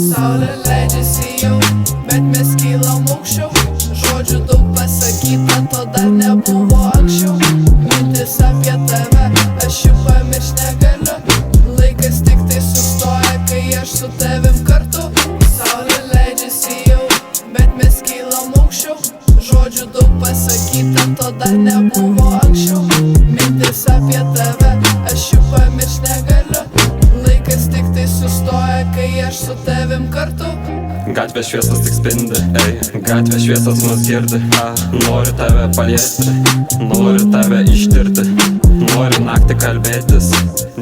Saulė leidžiasi jau, bet mes kylam aukščiau. Žodžių daug pasakyta, to dar nebuvo anksčiau. Mintis apie tave, aš jų pamiršt negaliu. Laikas tik tai sustoja, kai aš su tavim kartu. Saulė leidžiasi jau, bet mes kylam aukščiau. Žodžių daug pasakyta, to dar nebuvo anksčiau. Mintis apie tave, aš jų pamiršt negaliu. Laikas tik tai sustoja, kai aš su tavim kartu. Gatvės šviesas tik spindi, gatvės šviesas mus girdi. Noriu tave paliesti, noriu tave ištirti. Noriu naktį kalbėtis,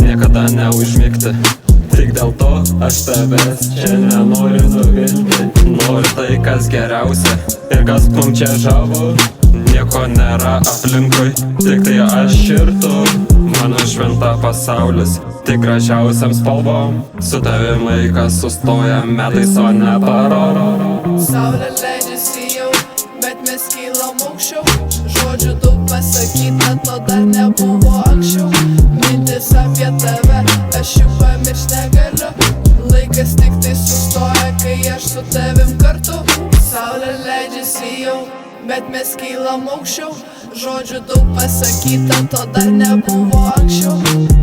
niekada neužmigti. Tik dėl to aš tavęs čia nenoriu nuvilti. Noriu tai, kas geriausia ir kas mum čia žavu. Nieko nėra aplinkui, tik tai aš ir tu. Mano šventa pasaulis, tik gražiausiam spalvom. Su tavim laikas sustoja metais, o ne paro. Saulė leidžiasi jau, bet mes kylam aukščiau. Žodžių daug pasakyta, to dar nebuvo anksčiau. Mintis apie tave, aš jų pamiršt negaliu. Laikas tik tai sustoja, kai aš su tavim kartu. Saulė leidžiasi jau, bet mes kylam aukščiau. Žodžių daug pasakyta, to dar nebuvo anksčiau.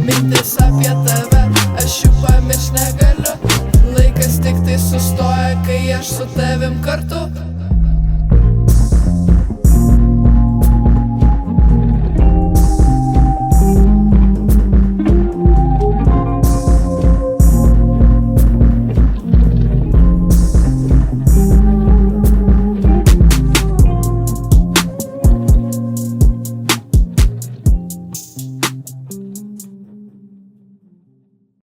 Mintis apie tave, aš jų pamiršt negaliu. Laikas tik tai sustoja, kai aš su tavim kartu.